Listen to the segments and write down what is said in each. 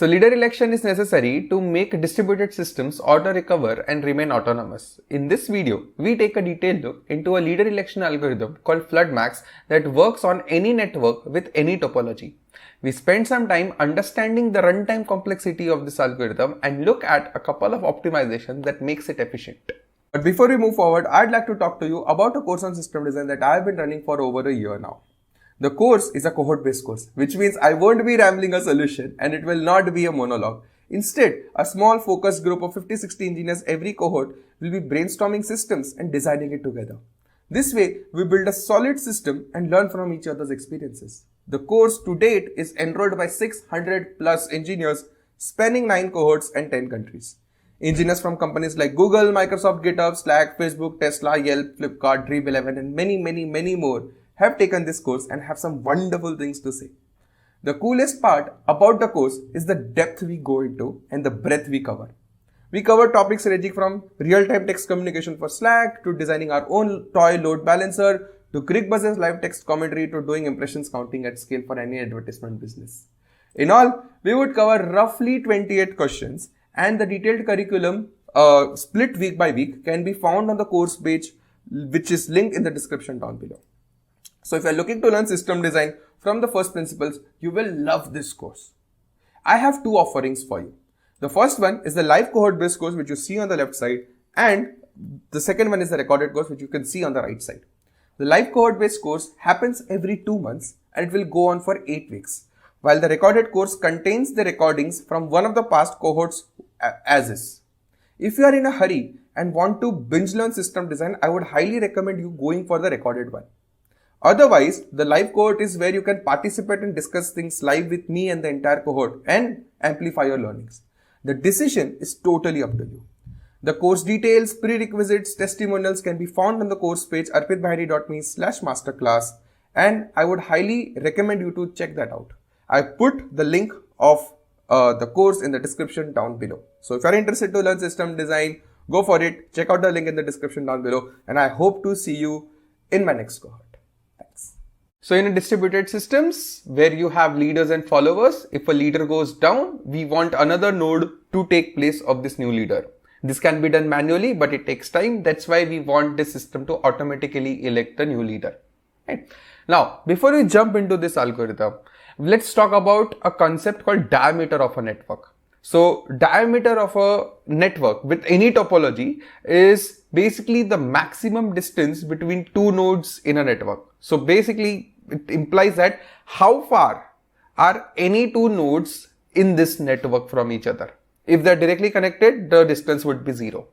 So leader election is necessary to make distributed systems auto-recover and remain autonomous. In this video, we take a detailed look into a leader election algorithm called FloodMax that works on any network with any topology. We spend some time understanding the runtime complexity of this algorithm and look at a couple of optimizations that makes it efficient. But before we move forward, I'd like to talk to you about a course on system design that I've been running for over a year now. The course is a cohort-based course, which means I won't be rambling a solution and it will not be a monologue. Instead, a small focused group of 50-60 engineers every cohort will be brainstorming systems and designing it together. This way, we build a solid system and learn from each other's experiences. The course to date is enrolled by 600 plus engineers spanning 9 cohorts and 10 countries. Engineers from companies like Google, Microsoft, GitHub, Slack, Facebook, Tesla, Yelp, Flipkart, Dream11 and many more have taken this course and have some wonderful things to say. The coolest part about the course is the depth we go into and the breadth we cover. We cover topics ranging from real-time text communication for Slack to designing our own toy load balancer to ClickBuzz's live text commentary to doing impressions counting at scale for any advertisement business. In all, we would cover roughly 28 questions and the detailed curriculum split week by week can be found on the course page which is linked in the description down below. So if you are looking to learn system design from the first principles, you will love this course. I have 2 offerings for you. The first one is the live cohort based course which you see on the left side, and the second one is the recorded course which you can see on the right side. The live cohort based course happens every 2 months and it will go on for 8 weeks, while the recorded course contains the recordings from one of the past cohorts as is. If you are in a hurry and want to binge learn system design, I would highly recommend you going for the recorded one. Otherwise, the live cohort is where you can participate and discuss things live with me and the entire cohort and amplify your learnings. The decision is totally up to you. The course details, prerequisites, testimonials can be found on the course page arpitbhayani.me/masterclass, and I would highly recommend you to check that out. I put the link of the course in the description down below. So if you are interested to learn system design, go for it. Check out the link in the description down below, and I hope to see you in my next cohort. So in a distributed systems where you have leaders and followers, if a leader goes down, we want another node to take place of this new leader. This can be done manually, but it takes time. That's why we want this system to automatically elect the new leader. Right? Now, before we jump into this algorithm, let's talk about a concept called diameter of a network. So diameter of a network with any topology is basically the maximum distance between 2 nodes in a network. So basically it implies that how far are any 2 nodes in this network from each other. If they are directly connected, the distance would be 0.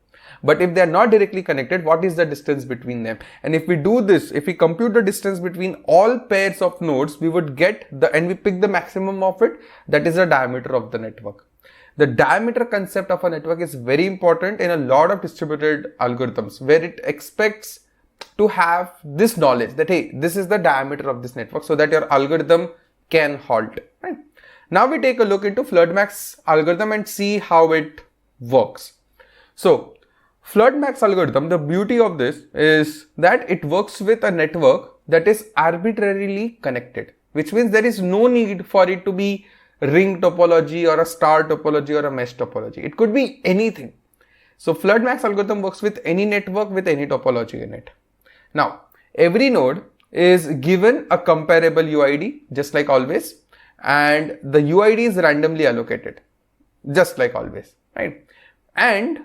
But if they are not directly connected, what is the distance between them? And if we do this, if we compute the distance between all pairs of nodes, we would get and we pick the maximum of it, that is the diameter of the network. The diameter concept of a network is very important in a lot of distributed algorithms where it expects to have this knowledge that, hey, this is the diameter of this network so that your algorithm can halt. Right? Now we take a look into FloodMax algorithm and see how it works. So FloodMax algorithm, the beauty of this is that it works with a network that is arbitrarily connected, which means there is no need for it to be ring topology or a star topology or a mesh topology. It could be anything. So FloodMax algorithm works with any network with any topology in it. Now, every node is given a comparable UID just like always, and the UID is randomly allocated just like always, right? And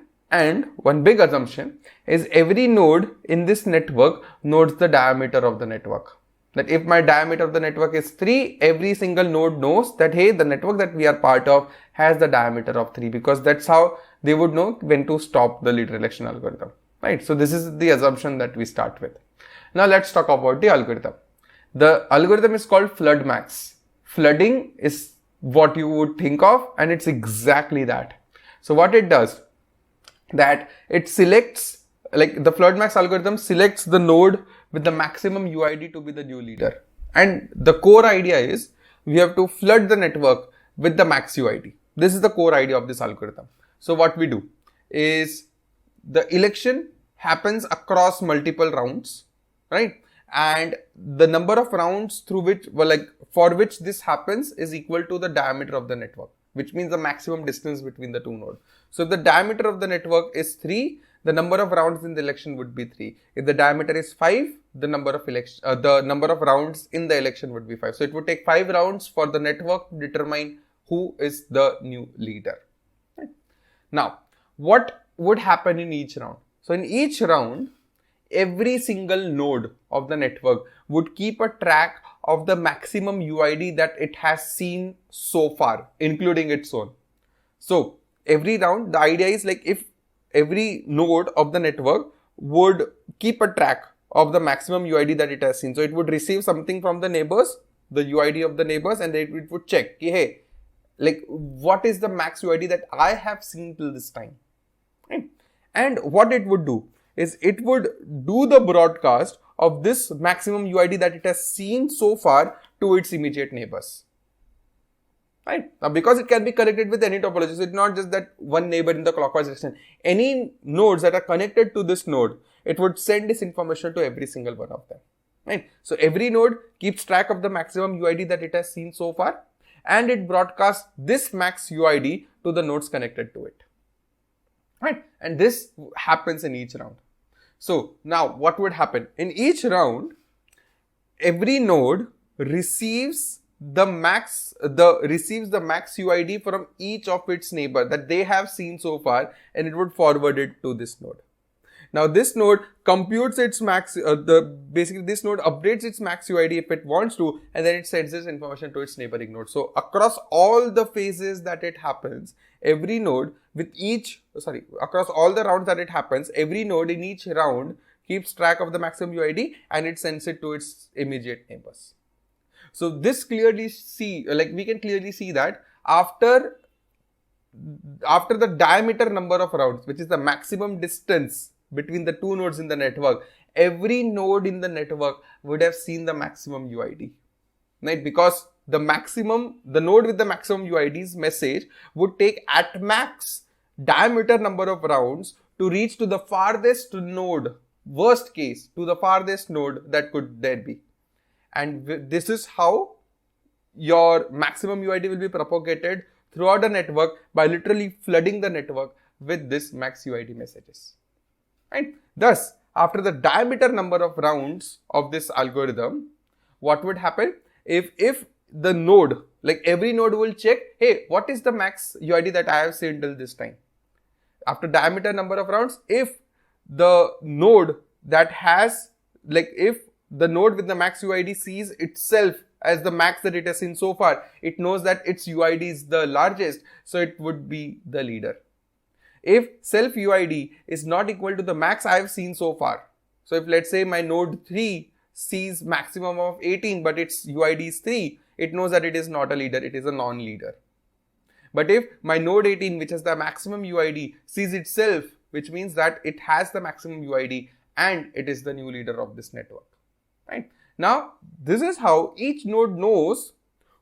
one big assumption is every node in this network knows the diameter of the network. That if my diameter of the network is 3, every single node knows that, hey, the network that we are part of has the diameter of 3, because that's how they would know when to stop the leader election algorithm, right? So this is the assumption that we start with. Now let's talk about the algorithm. The algorithm is called FloodMax. Flooding is what you would think of, and it's exactly that. So what it does, that it selects, like the FloodMax algorithm selects the node with the maximum UID to be the new leader. And the core idea is we have to flood the network with the max UID. This is the core idea of this algorithm. So what we do is the election happens across multiple rounds, right? And the number of rounds through which, for which this happens is equal to the diameter of the network. which means the maximum distance between the two nodes. So if the diameter of the network is 3, the number of rounds in the election would be 3. If the diameter is 5, the number of rounds in the election would be 5. So it would take 5 rounds for the network to determine who is the new leader. Right. Now, what would happen in each round? So in each round, every single node of the network would keep a track of the maximum UID that it has seen so far, including its own. So every round, the idea is like if every node of the network would keep a track of the maximum UID that it has seen. So it would receive something from the neighbors, the UID of the neighbors, and it would check, hey, like what is the max UID that I have seen till this time? Right? And what it would do is it would do the broadcast of this maximum UID that it has seen so far to its immediate neighbors. Right? Now, because it can be connected with any topology, so it's not just that one neighbor in the clockwise direction. Any nodes that are connected to this node, it would send this information to every single one of them. Right? So every node keeps track of the maximum UID that it has seen so far, and it broadcasts this max UID to the nodes connected to it. Right? And this happens in each round. So now what would happen? In each round, every node receives the max UID from each of its neighbor that they have seen so far, and it would forward it to this node. Now this node computes its max, basically this node updates its max UID if it wants to, and then it sends this information to its neighboring node. So across all the phases that it happens, every node across all the rounds that it happens, every node in each round keeps track of the maximum UID and it sends it to its immediate neighbors. So this we can clearly see that after the diameter number of rounds, which is the maximum distance between the two nodes in the network, every node in the network would have seen the maximum UID, right? Because the node with the maximum UID's message would take at max diameter number of rounds to reach to the farthest node, worst case, to the farthest node that could there be. And this is how your maximum UID will be propagated throughout the network by literally flooding the network with this max UID messages. Right? Thus, after the diameter number of rounds of this algorithm, what would happen? If the node, like every node will check, hey, what is the max UID that I have seen till this time? After diameter number of rounds, if the node that has, if the node with the max UID sees itself as the max that it has seen so far, it knows that its UID is the largest, so it would be the leader. If self UID is not equal to the max I have seen so far, so if let's say my node 3 sees maximum of 18 but its UID is 3, it knows that it is not a leader, it is a non-leader. But if my node 18, which has the maximum UID, sees itself, which means that it has the maximum UID and it is the new leader of this network. Right? Now, this is how each node knows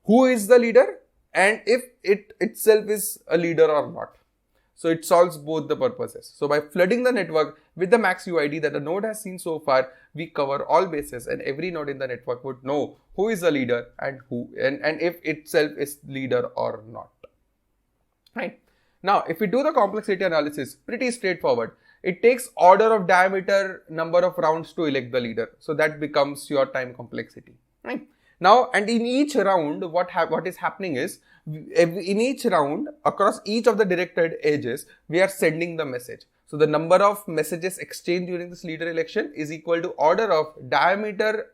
who is the leader and if it itself is a leader or not. So it solves both the purposes. So by flooding the network with the max UID that the node has seen so far, we cover all bases and every node in the network would know who is the leader and if itself is leader or not. Right? Now, if we do the complexity analysis, pretty straightforward. It takes order of diameter number of rounds to elect the leader. So that becomes your time complexity. Right? Now, and in each round, what is happening is, in each round, across each of the directed edges, we are sending the message. So the number of messages exchanged during this leader election is equal to order of diameter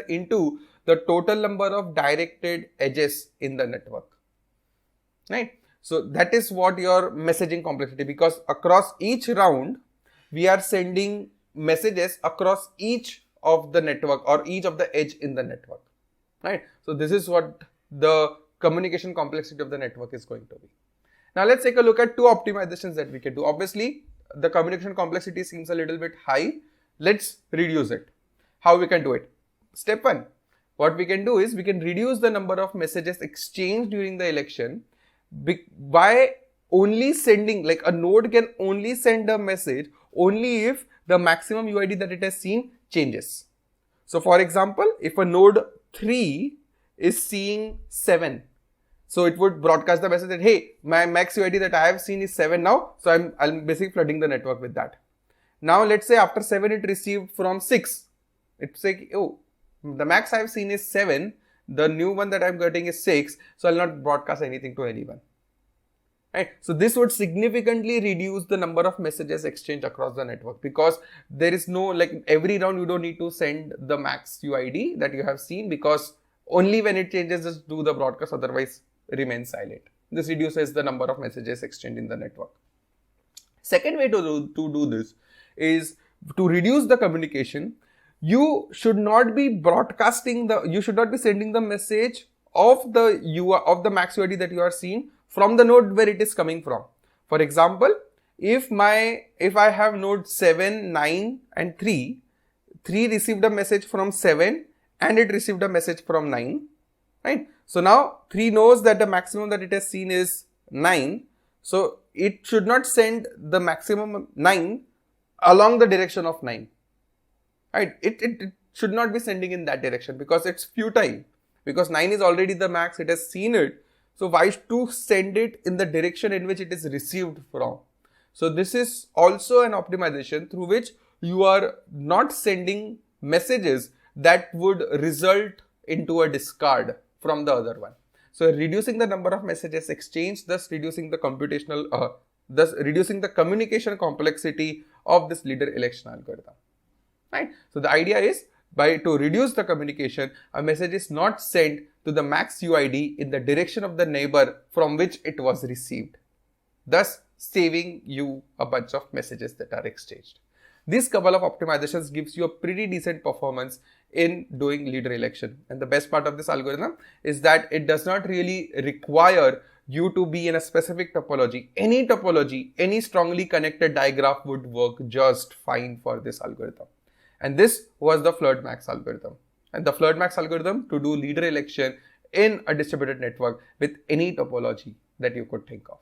into the total number of directed edges in the network. Right? So that is what your messaging complexity, because across each round, we are sending messages across each of the network or each of the edge in the network. Right? So this is what the communication complexity of the network is going to be. Now let's take a look at two optimizations that we can do. Obviously, the communication complexity seems a little bit high. Let's reduce it. How we can do it? Step 1. What we can do is we can reduce the number of messages exchanged during the election by only sending, like a node can only send a message only if the maximum UID that it has seen changes. So for example, if a node 3 is seeing 7, So it would broadcast the message that, hey, my max UID that I have seen is 7 now. So I'm basically flooding the network with that. Now let's say after 7 it received from 6. It's like, oh, the max I've seen is 7. The new one that I'm getting is 6. So I'll not broadcast anything to anyone. Right? So this would significantly reduce the number of messages exchanged across the network, because there is no, like, every round you don't need to send the max UID that you have seen, because only when it changes just do the broadcast, otherwise remain silent. This reduces the number of messages exchanged in the network. Second way to do this is to reduce the communication. You should not be you should not be sending the message of the max UID that you are seeing from the node where it is coming from. For example, if I have node 7, 9 and 3 received a message from 7 and it received a message from 9, right? So now 3 knows that the maximum that it has seen is 9. So it should not send the maximum 9 along the direction of 9. Right? It should not be sending in that direction, because it's futile. Because 9 is already the max, it has seen it. So why to send it in the direction in which it is received from? So this is also an optimization through which you are not sending messages that would result into a discard from the other one. So reducing the number of messages exchanged, thus reducing the communication complexity of this leader election algorithm. Right? So the idea is, to reduce the communication, a message is not sent to the max UID in the direction of the neighbor from which it was received, thus saving you a bunch of messages that are exchanged. These couple of optimizations gives you a pretty decent performance in doing leader election. And the best part of this algorithm is that it does not really require you to be in a specific topology. Any strongly connected digraph would work just fine for this algorithm. And this was the FloodMax algorithm. And the FloodMax algorithm to do leader election in a distributed network with any topology that you could think of.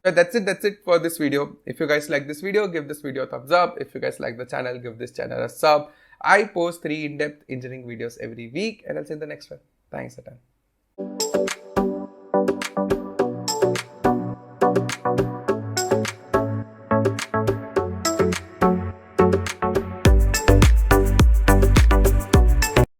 So that's it for this video. If you guys like this video, give this video a thumbs up. If you guys like the channel, give this channel a sub. I post 3 in-depth engineering videos every week, and I'll see you in the next one. Thanks a ton.